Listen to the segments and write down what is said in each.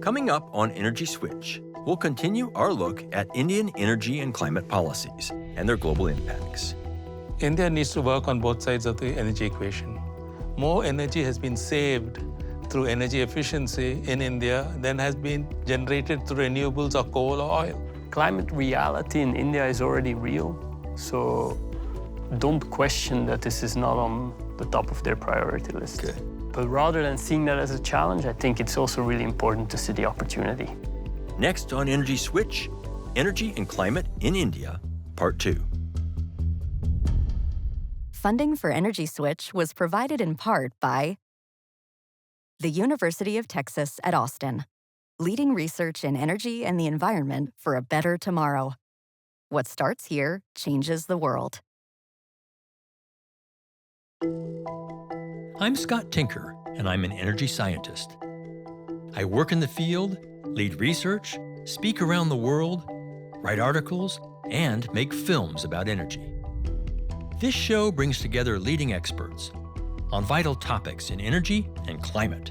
Coming up on Energy Switch, we'll continue our look at Indian energy and climate policies and their global impacts. India needs to work on both sides of the energy equation. More energy has been saved through energy efficiency in India than has been generated through renewables or coal or oil. Climate reality in India is already real, so don't question that this is not on the top of their priority list. Okay. But rather than seeing that as a challenge, I think it's also really important to see the opportunity. Next on Energy Switch, Energy and Climate in India, Part 2. Funding for Energy Switch was provided in part by the University of Texas at Austin, leading research in energy and the environment for a better tomorrow. What starts here changes the world. I'm Scott Tinker, and I'm an energy scientist. I work in the field, lead research, speak around the world, write articles, and make films about energy. This show brings together leading experts on vital topics in energy and climate.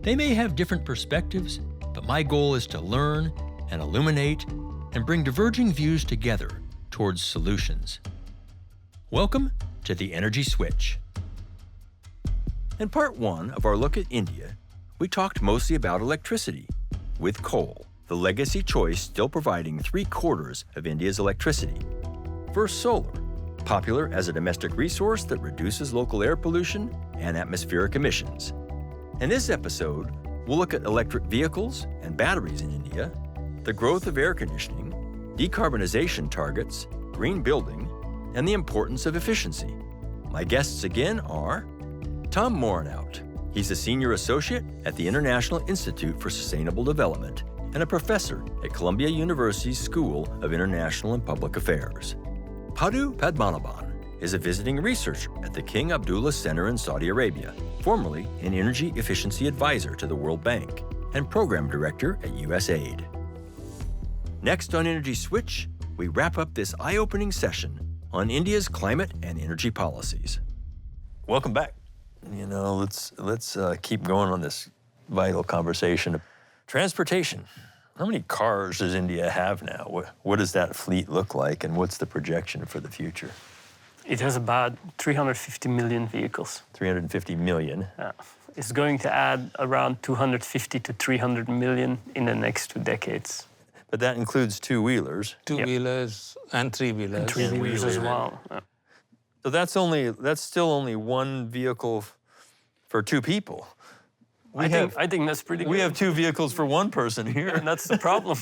They may have different perspectives, but my goal is to learn and illuminate and bring diverging views together towards solutions. Welcome to the Energy Switch. In part 1 of our look at India, we talked mostly about electricity, with coal, the legacy choice still providing 3/4 of India's electricity. First, solar, popular as a domestic resource that reduces local air pollution and atmospheric emissions. In this episode, we'll look at electric vehicles and batteries in India, the growth of air conditioning, decarbonization targets, green building, and the importance of efficiency. My guests again are Tom Moerenhout. He's a senior associate at the International Institute for Sustainable Development and a professor at Columbia University's School of International and Public Affairs. Padu Padmanabhan is a visiting researcher at the King Abdullah Center in Saudi Arabia, formerly an energy efficiency advisor to the World Bank and program director at USAID. Next on Energy Switch, we wrap up this eye-opening session on India's climate and energy policies. Welcome back. Let's keep going on this vital conversation. Transportation. How many cars does India have now? What does that fleet look like, and what's the projection for the future? It has about 350 million vehicles. 350 million. It's going to add around 250 to 300 million in the next 2 decades. But that includes two-wheelers. Two-wheelers and three-wheelers. And three-wheelers as well. So that's still only one vehicle for 2 people. I think that's pretty good. We have 2 vehicles for 1 person here. And that's the problem.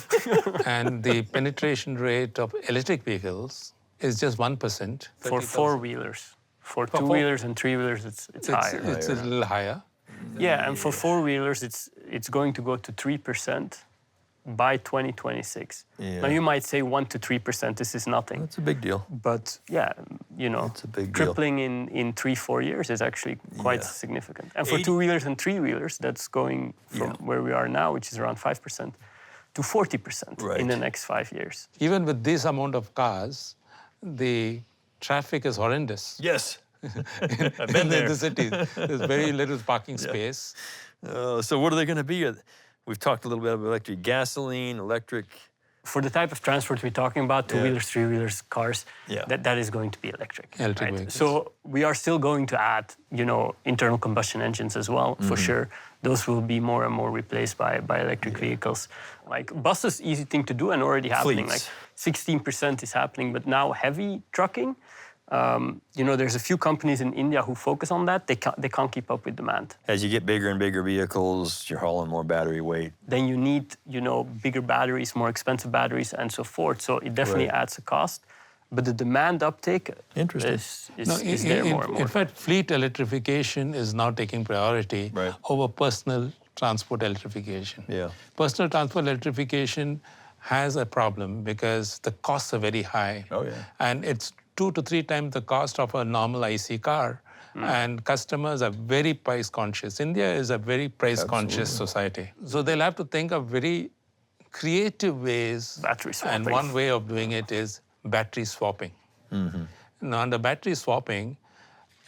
And the penetration rate of electric vehicles is just 1%. For 4-wheelers. For 2-wheelers and 3-wheelers, it's higher. It's a little higher. Yeah, and for 4-wheelers, it's going to go to 3% by 2026. Yeah. Now, you might say 1 to 3%, this is nothing. That's a big deal. But yeah, It's a big deal. tripling in 3-4 years is actually quite significant. And for 2-wheelers and 3-wheelers, that's going from where we are now, which is around 5%, to 40% in the next 5 years. Even with this amount of cars, the traffic is horrendous. Yes. I've been there. In the city, there's very little parking space. So what are they going to be? We've talked a little bit about electric gasoline, electric. For the type of transport we're talking about, 2-wheelers, 3-wheelers, cars, that is going to be electric. Right? So we are still going to add, internal combustion engines as well, for sure. Those will be more and more replaced by electric vehicles. Like buses, easy thing to do and already happening. Fleets. Like 16% is happening, but now heavy trucking, there's a few companies in India who focus on that. They can't keep up with demand. As you get bigger and bigger vehicles, you're hauling more battery weight. Then you need, bigger batteries, more expensive batteries, and so forth. So it definitely adds a cost. But the demand uptake is there more and more. In fact, fleet electrification is now taking priority over personal transport electrification. Yeah. Personal transport electrification has a problem because the costs are very high. Oh, yeah. And it's 2 to 3 times the cost of a normal IC car. And customers are very price conscious. India is a very price conscious society. So they'll have to think of very creative ways. Battery swapping. And one way of doing it is battery swapping. Now, under battery swapping,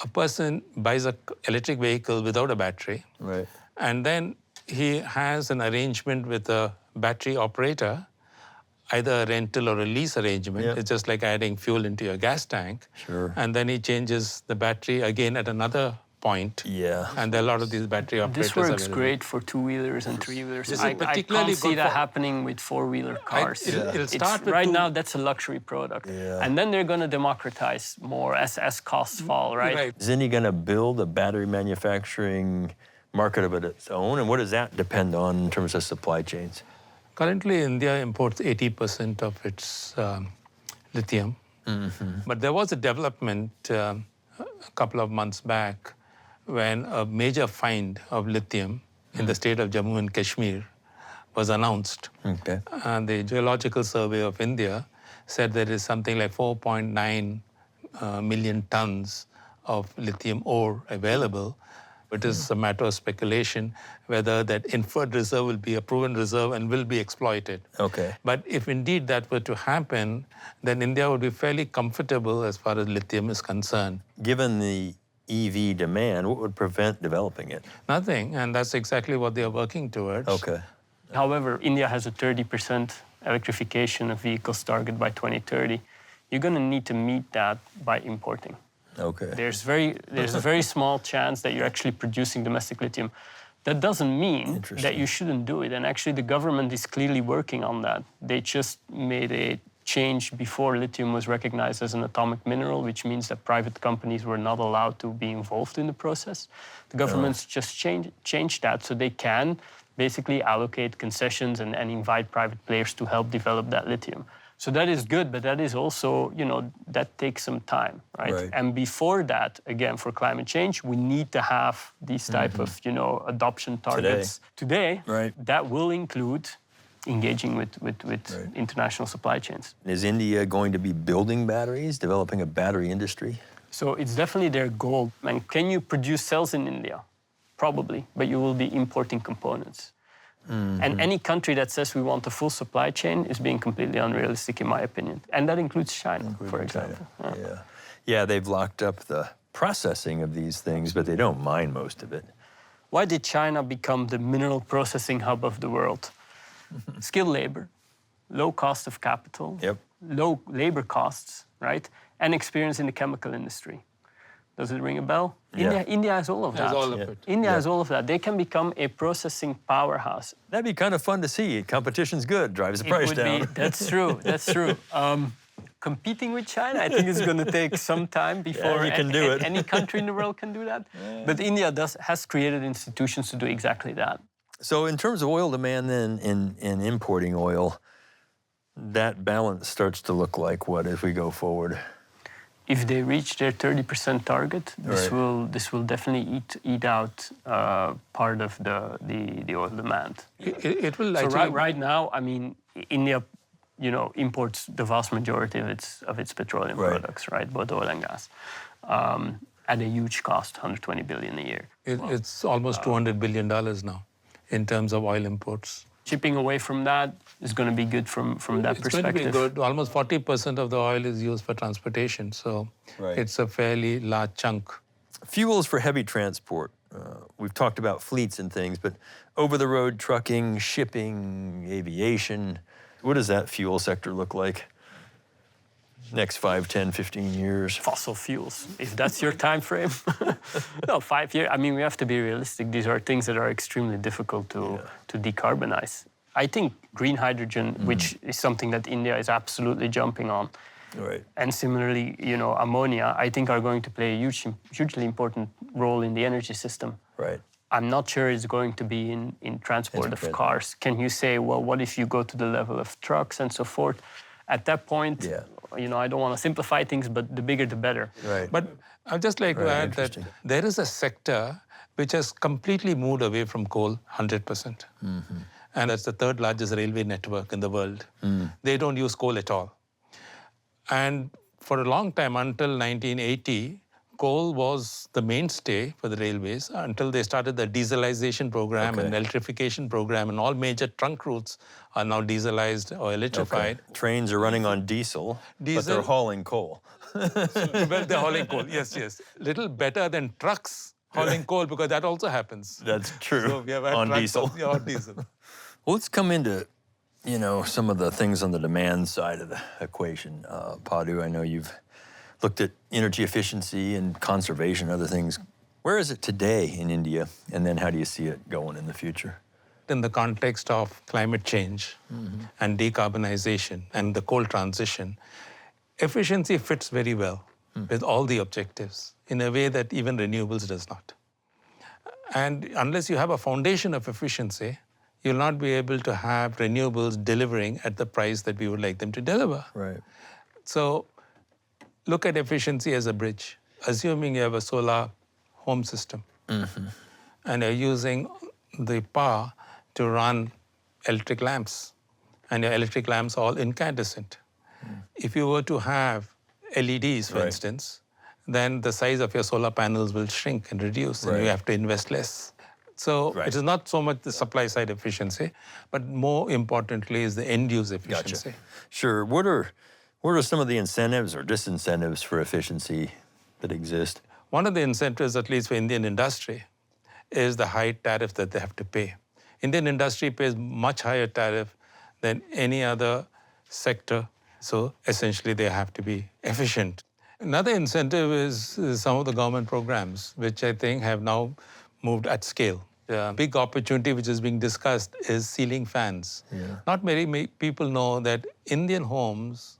a person buys an electric vehicle without a battery. Right. And then he has an arrangement with a battery operator, either a rental or a lease arrangement. Yep. It's just like adding fuel into your gas tank. Sure. And then he changes the battery again at another point. Yeah. And there are a lot of these battery operators This works available. great for two-wheelers and three-wheelers. This is I particularly can't see good that for- happening with four-wheeler cars. It'll start with right two- now, that's a luxury product. Yeah. And then they're going to democratize more as costs fall, right? Isn't he going to build a battery manufacturing market of its own? And what does that depend on in terms of supply chains? Currently, India imports 80% of its lithium. But there was a development a couple of months back when a major find of lithium in the state of Jammu and Kashmir was announced. Okay. And the Geological Survey of India said there is something like 4.9 million tons of lithium ore available. It is a matter of speculation whether that inferred reserve will be a proven reserve and will be exploited. Okay. But if indeed that were to happen, then India would be fairly comfortable as far as lithium is concerned. Given the EV demand, what would prevent developing it? Nothing, and that's exactly what they are working towards. Okay. However, India has a 30% electrification of vehicles target by 2030. You're going to need to meet that by importing. Okay. There's a very small chance that you're actually producing domestic lithium. That doesn't mean that you shouldn't do it. And actually, the government is clearly working on that. They just made a change before lithium was recognized as an atomic mineral, which means that private companies were not allowed to be involved in the process. The government's just changed that so they can basically allocate concessions and invite private players to help develop that lithium. So that is good, but that is also, that takes some time, right? And before that, again, for climate change, we need to have these type of, adoption targets. Today, that will include engaging with international supply chains. Is India going to be building batteries, developing a battery industry? So it's definitely their goal. And can you produce cells in India? Probably, but you will be importing components. And any country that says we want a full supply chain is being completely unrealistic, in my opinion. And that includes China, for example. Yeah, they've locked up the processing of these things, but they don't mine most of it. Why did China become the mineral processing hub of the world? Skilled labor, low cost of capital, low labor costs, right? And experience in the chemical industry. Does it ring a bell? India has all of that. India has all of that. They can become a processing powerhouse. That'd be kind of fun to see. Competition's good, drives the price down. That's true, that's true. Competing with China, I think it's going to take some time before you can do it. Any country in the world can do that. But India has created institutions to do exactly that. So in terms of oil demand then, in importing oil, that balance starts to look like what as we go forward? If they reach their 30% target, this will definitely eat out part of the oil demand. It will so actually... right now, I mean, India, imports the vast majority of its petroleum products, right, both oil and gas, at a huge cost, $120 billion a year. It's almost $200 billion now in terms of oil imports. Chipping away from that is going to be good from that perspective. It's going to be good. Almost 40% of the oil is used for transportation, so it's a fairly large chunk. Fuels for heavy transport. We've talked about fleets and things, but over-the-road trucking, shipping, aviation, what does that fuel sector look like next 5, 10, 15 years? Fossil fuels, if that's your time frame. No, 5 years. I mean, we have to be realistic. These are things that are extremely difficult to decarbonize. I think green hydrogen, which is something that India is absolutely jumping on, and similarly, ammonia, I think are going to play a hugely important role in the energy system. I'm not sure it's going to be in transport of cars. Can you say, well, what if you go to the level of trucks and so forth? At that point, I don't want to simplify things, but the bigger the better. But I'd just like to add that there is a sector which has completely moved away from coal 100%. And that's the third largest railway network in the world. They don't use coal at all. And for a long time, until 1980, coal was the mainstay for the railways until they started the dieselization program and electrification program, and all major trunk routes are now dieselized or electrified. Trains are running on diesel, but they're hauling coal. Well, they're hauling coal, yes. Little better than trucks hauling coal, because that also happens. That's true. So we have had On trucks diesel. Yeah, on diesel. Well, let's come into, some of the things on the demand side of the equation. Padu, I know you've looked at energy efficiency and conservation, other things. Where is it today in India, and then how do you see it going in the future? In the context of climate change and decarbonization and the coal transition, efficiency fits very well with all the objectives in a way that even renewables does not. And unless you have a foundation of efficiency, you'll not be able to have renewables delivering at the price that we would like them to deliver. Right. So look at efficiency as a bridge. Assuming you have a solar home system and you're using the power to run electric lamps, and your electric lamps are all incandescent. If you were to have LEDs, for instance, then the size of your solar panels will shrink and reduce, and you have to invest less. So it is not so much the supply side efficiency, but more importantly is the end use efficiency. Gotcha. Sure. What are some of the incentives or disincentives for efficiency that exist? One of the incentives, at least for Indian industry, is the high tariff that they have to pay. Indian industry pays much higher tariff than any other sector. So essentially, they have to be efficient. Another incentive is some of the government programs, which I think have now moved at scale. The big opportunity which is being discussed is ceiling fans. Not many people know that Indian homes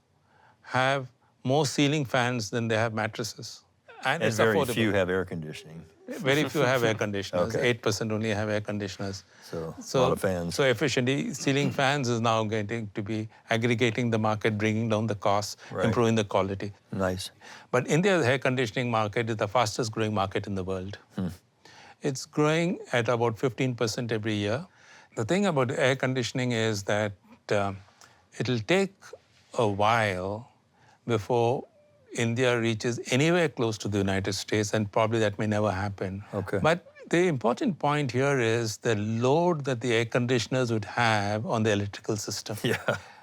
have more ceiling fans than they have mattresses. And it's very affordable. few have air conditioning. Very few have air conditioners. Okay. 8% only have air conditioners. So a lot of fans. So efficiently, ceiling fans is now going to be aggregating the market, bringing down the costs, improving the quality. Nice. But India's air conditioning market is the fastest growing market in the world. It's growing at about 15% every year. The thing about air conditioning is that it'll take a while before India reaches anywhere close to the United States, and probably that may never happen. Okay. But the important point here is the load that the air conditioners would have on the electrical system.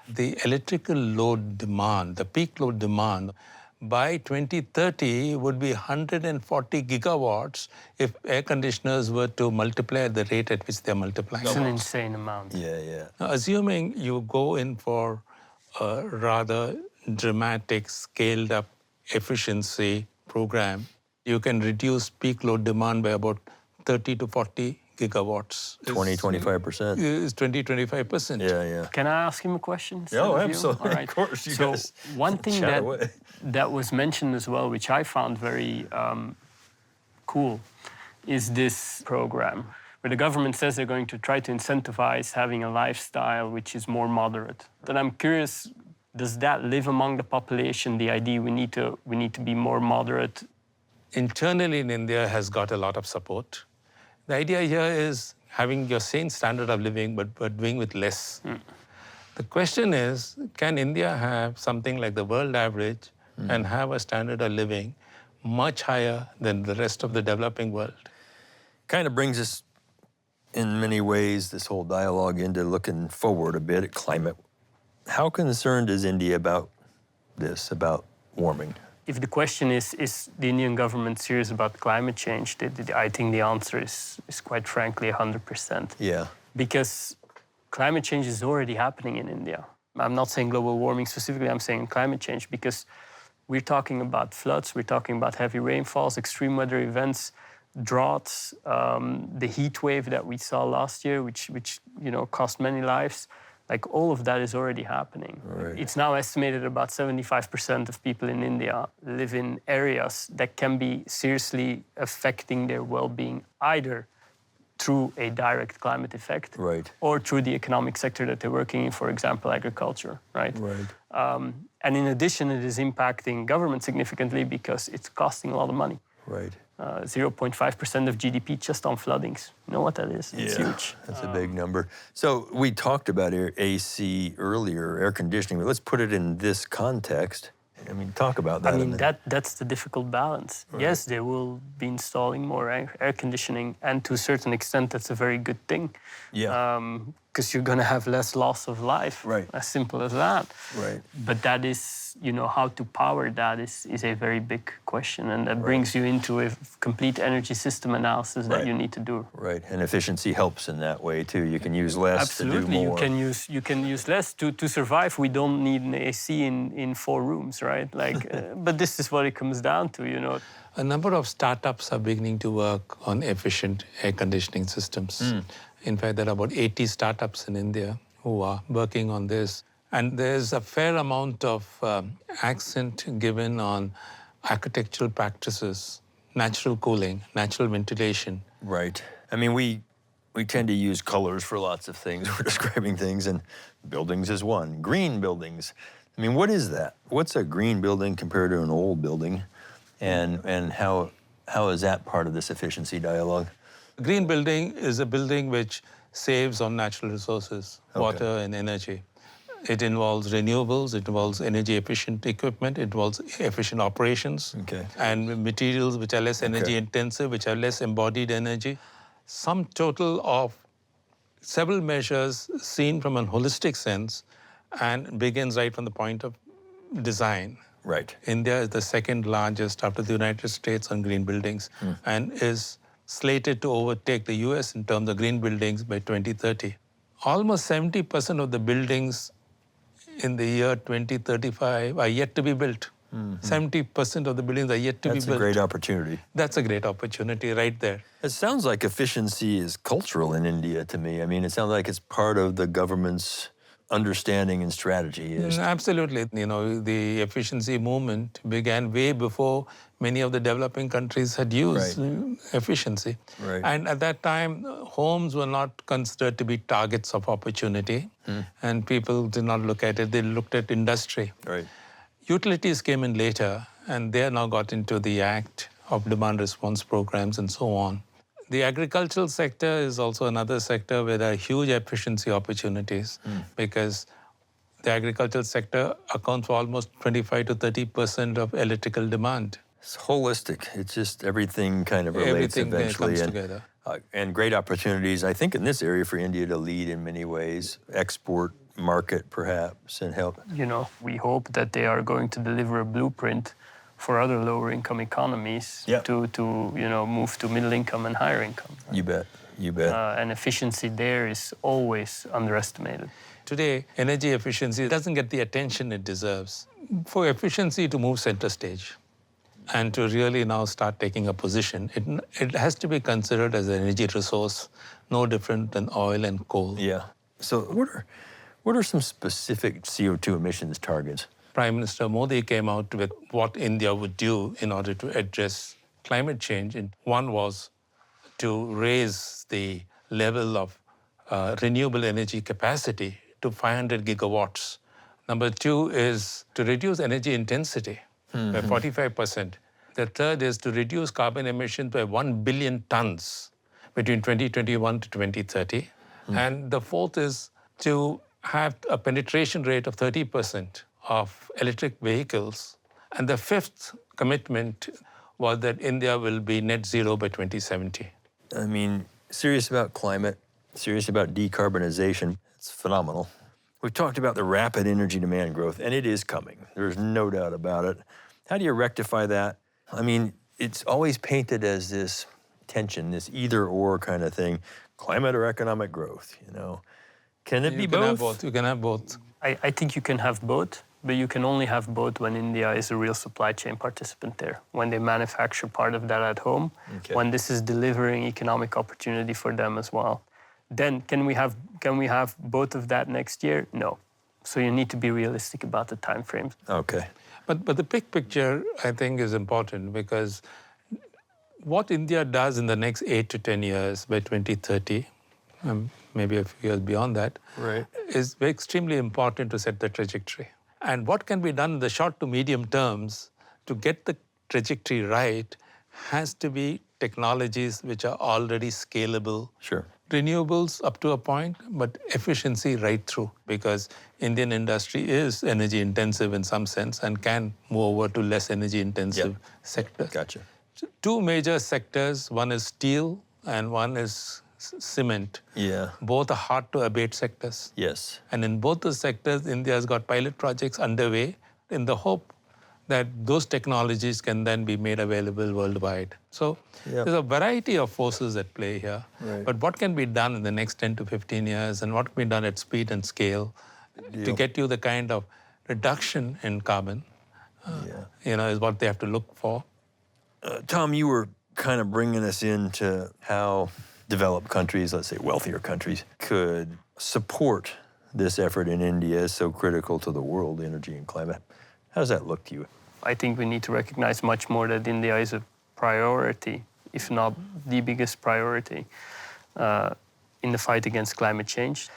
The electrical load demand, the peak load demand, by 2030 would be 140 gigawatts if air conditioners were to multiply at the rate at which they're multiplying. It's an insane amount. Yeah. Now, assuming you go in for a rather dramatic, scaled-up efficiency program, you can reduce peak load demand by about 30 to 40 gigawatts. 20-25%. Is 20-25%. Yeah. Can I ask him a question? Oh, of you? absolutely. All right. Of course. You So guys one thing chat away. that was mentioned as well, which I found very cool, is this program where the government says they're going to try to incentivize having a lifestyle which is more moderate. And I'm curious, does that live among the population, the idea we need to be more moderate? Internally in India has got a lot of support. The idea here is having your same standard of living, but doing with less. The question is, can India have something like the world average and have a standard of living much higher than the rest of the developing world? Kind of brings us, in many ways, this whole dialogue into looking forward a bit at climate. How concerned is India about this, about warming? If the question is the Indian government serious about climate change, I think the answer is quite frankly 100%. Yeah. Because climate change is already happening in India. I'm not saying global warming specifically, I'm saying climate change, because we're talking about floods, we're talking about heavy rainfalls, extreme weather events, droughts, the heat wave that we saw last year, which cost many lives. Like, all of that is already happening. Right. It's now estimated about 75% of people in India live in areas that can be seriously affecting their well-being, either through a direct climate effect or through the economic sector that they're working in, for example, agriculture, right? And in addition, it is impacting government significantly because it's costing a lot of money. 0.5% of GDP just on floodings. You know what that is? It's huge. That's a big number. So we talked about AC earlier, air conditioning, but let's put it in this context. I mean, talk about that. I mean, that's the difficult balance. Yes, they will be installing more air conditioning, and to a certain extent, that's a very good thing. because you're going to have less loss of life. Right. As simple as that. Right. But that is, how to power that is a very big question. And that brings you into a complete energy system analysis that you need to do. Right. And efficiency helps in that way too. You can use less to do more. Absolutely. You can use less to survive. We don't need an AC in 4 rooms, right? But this is what it comes down to. A number of startups are beginning to work on efficient air conditioning systems. In fact, there are about 80 startups in India who are working on this. And there's a fair amount of accent given on architectural practices, natural cooling, natural ventilation. Right. I mean, we tend to use colors for lots of things. We're describing things, and buildings is one. Green buildings. I mean, what is that? What's a green building compared to an old building? And how is that part of this efficiency dialogue? A green building is a building which saves on natural resources, water and energy. It involves renewables, it involves energy-efficient equipment, it involves efficient operations, and materials which are less energy-intensive, which are less embodied energy. Sum total of several measures seen from a holistic sense and begins right from the point of design. Right. India is the second largest after the United States on green buildings and is slated to overtake the US in terms of green buildings by 2030. Almost 70% of the buildings in the year 2035 are yet to be built. 70% of the buildings are yet to be built. That's a great opportunity. That's a great opportunity right there. It sounds like efficiency is cultural in India to me. I mean, it sounds like it's part of the government's understanding and strategy. Absolutely. The efficiency movement began way before many of the developing countries had used efficiency. Right. And at that time, homes were not considered to be targets of opportunity, and people did not look at it. They looked at industry. Right. Utilities came in later, and they are now got into the act of demand response programs and so on. The agricultural sector is also another sector where there are huge efficiency opportunities because the agricultural sector accounts for almost 25 to 30% of electrical demand. It's holistic. It's just everything kind of relates eventually. Comes together. And great opportunities, I think, in this area for India to lead in many ways. Export, market, perhaps, and help. We hope that they are going to deliver a blueprint for other lower-income economies to move to middle income and higher income. Right? You bet. And efficiency there is always underestimated. Today, energy efficiency doesn't get the attention it deserves. For efficiency to move center stage and to really now start taking a position, it has to be considered as an energy resource, no different than oil and coal. Yeah. So what are some specific CO2 emissions targets? Prime Minister Modi came out with what India would do in order to address climate change. And one was to raise the level of renewable energy capacity to 500 gigawatts. Number 2 is to reduce energy intensity by 45%. The third is to reduce carbon emissions by 1 billion tons between 2021 to 2030. And the fourth is to have a penetration rate of 30% of electric vehicles. And the fifth commitment was that India will be net zero by 2070. I mean, serious about climate, serious about decarbonization. It's phenomenal. We've talked about the rapid energy demand growth, and it is coming. There's no doubt about it. How do you rectify that? I mean, it's always painted as this tension, this either-or kind of thing, climate or economic growth, Can it be both? You can have both. I think you can have both. But you can only have both when India is a real supply chain participant there, when they manufacture part of that at home, when this is delivering economic opportunity for them as well. Then can we have both of that next year? No. So you need to be realistic about the time frames. Okay. But the big picture, I think, is important because what India does in the next 8 to 10 years by 2030, maybe a few years beyond that, is extremely important to set the trajectory. And what can be done in the short to medium terms to get the trajectory right has to be technologies which are already scalable. Sure. Renewables up to a point, but efficiency right through, because Indian industry is energy intensive in some sense and can move over to less energy intensive sectors. Gotcha. Two major sectors, one is steel and one is cement. Yeah. Both are hard-to-abate sectors. Yes. And in both those sectors, India has got pilot projects underway in the hope that those technologies can then be made available worldwide. So there's a variety of forces at play here. Right. But what can be done in the next 10 to 15 years and what can be done at speed and scale to get you the kind of reduction in carbon, is what they have to look for. Tom, you were kind of bringing us into how developed countries, let's say wealthier countries, could support this effort in India is so critical to the world, energy and climate. How does that look to you? I think we need to recognize much more that India is a priority, if not the biggest priority, in the fight against climate change.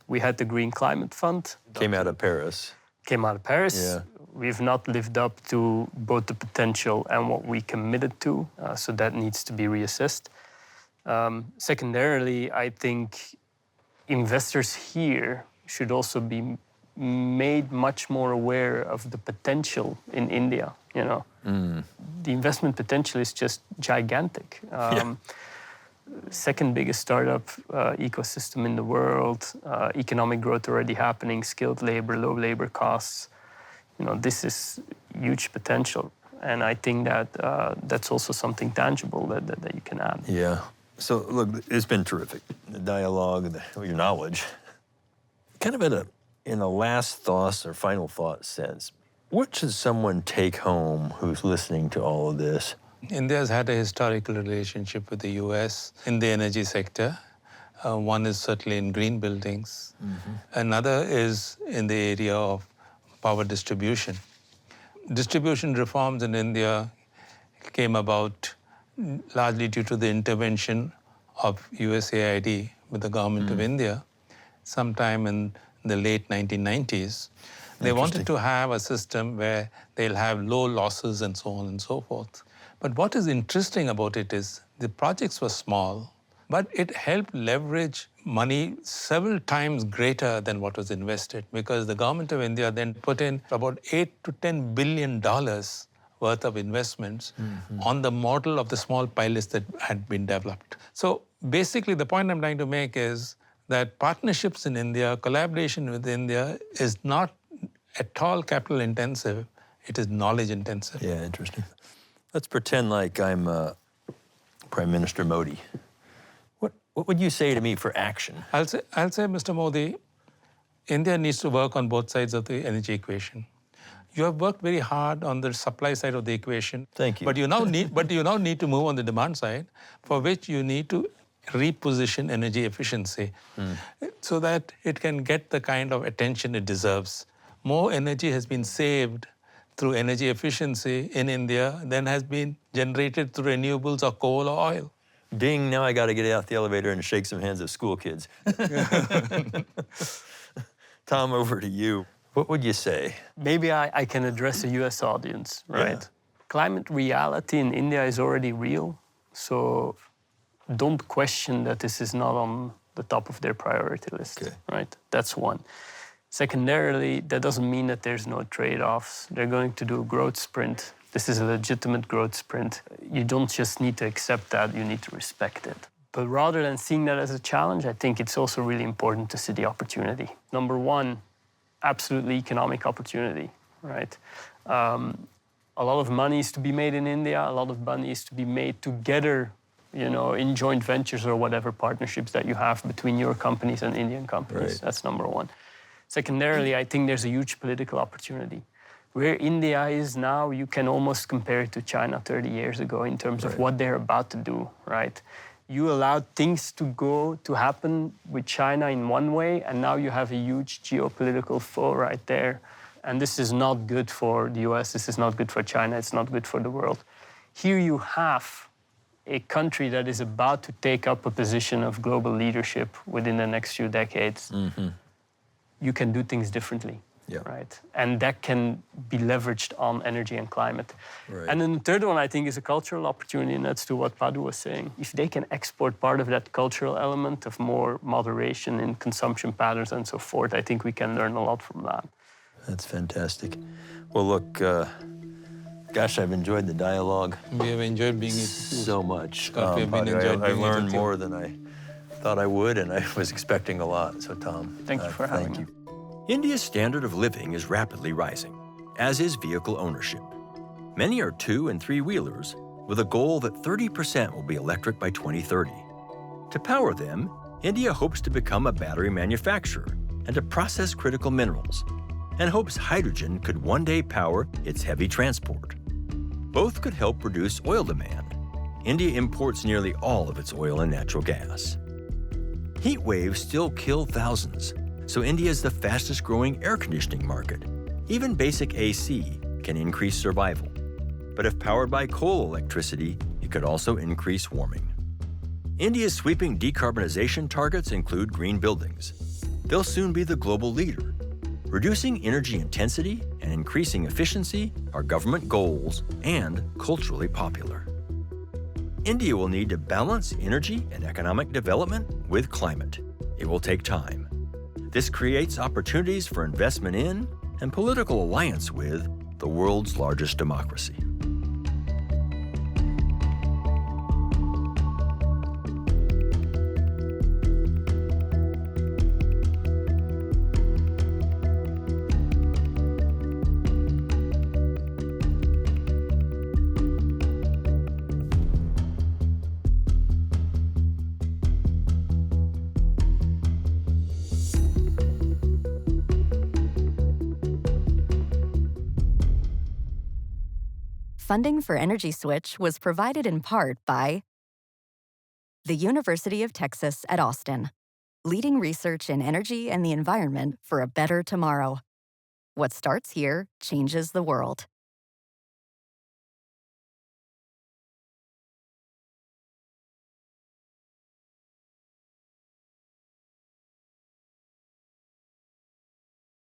We had the Green Climate Fund. Came out of Paris. Yeah. We've not lived up to both the potential and what we committed to, so that needs to be reassessed. Secondarily, I think investors here should also be made much more aware of the potential in India. The investment potential is just gigantic. Second biggest startup ecosystem in the world, economic growth already happening, skilled labor, low labor costs. This is huge potential. And I think that that's also something tangible that you can add. Yeah. So look, it's been terrific. The dialogue, your knowledge. Kind of in a last thoughts or final thought sense, what should someone take home who's listening to all of this? India has had a historical relationship with the US in the energy sector. One is certainly in green buildings. Another is in the area of power distribution. Distribution reforms in India came about largely due to the intervention of USAID with the government of India sometime in the late 1990s. They wanted to have a system where they'll have low losses and so on and so forth. But what is interesting about it is the projects were small, but it helped leverage money several times greater than what was invested because the government of India then put in about $8 to $10 billion worth of investments on the model of the small pilots that had been developed. So basically the point I'm trying to make is that partnerships in India, collaboration with India is not at all capital intensive, it is knowledge intensive. Yeah, interesting. Let's pretend like I'm Prime Minister Modi. What would you say to me for action? I'll say, Mr. Modi, India needs to work on both sides of the energy equation. You have worked very hard on the supply side of the equation. Thank you. But you now need to move on the demand side, for which you need to reposition energy efficiency so that it can get the kind of attention it deserves. More energy has been saved through energy efficiency in India than has been generated through renewables or coal or oil. Ding, now I got to get out the elevator and shake some hands of school kids. Tom, over to you. What would you say? Maybe I can address a US audience, right? Yeah. Climate reality in India is already real, so don't question that this is not on the top of their priority list, right? That's one. Secondarily, that doesn't mean that there's no trade-offs. They're going to do a growth sprint. This is a legitimate growth sprint. You don't just need to accept that, you need to respect it. But rather than seeing that as a challenge, I think it's also really important to see the opportunity. Number one, absolutely economic opportunity, right? A lot of money is to be made in India, a lot of money is to be made together, in joint ventures or whatever partnerships that you have between your companies and Indian companies. Right. That's number one. Secondarily, I think there's a huge political opportunity. Where India is now, you can almost compare it to China 30 years ago in terms of what they're about to do, right? You allowed things to happen with China in one way, and now you have a huge geopolitical foe right there. And this is not good for the US, this is not good for China, it's not good for the world. Here you have a country that is about to take up a position of global leadership within the next few decades. You can do things differently, right? And that can be leveraged on energy and climate. Right. And then the third one, I think, is a cultural opportunity, and that's to what Padu was saying. If they can export part of that cultural element of more moderation in consumption patterns and so forth, I think we can learn a lot from that. That's fantastic. Well, look, gosh, I've enjoyed the dialogue. We have enjoyed being so much. Scott, we've been enjoyed I being learned with you. more than I thought I would, and I was expecting a lot. So, Tom, Thank you for having me. India's standard of living is rapidly rising, as is vehicle ownership. Many are 2- and 3-wheelers, with a goal that 30% will be electric by 2030. To power them, India hopes to become a battery manufacturer and to process critical minerals, and hopes hydrogen could one day power its heavy transport. Both could help reduce oil demand. India imports nearly all of its oil and natural gas. Heat waves still kill thousands, so India is the fastest growing air conditioning market. Even basic AC can increase survival. But if powered by coal electricity, it could also increase warming. India's sweeping decarbonization targets include green buildings. They'll soon be the global leader. Reducing energy intensity and increasing efficiency are government goals and culturally popular. India will need to balance energy and economic development with climate. It will take time. This creates opportunities for investment in and political alliance with the world's largest democracy. Funding for Energy Switch was provided in part by the University of Texas at Austin, leading research in energy and the environment for a better tomorrow. What starts here changes the world.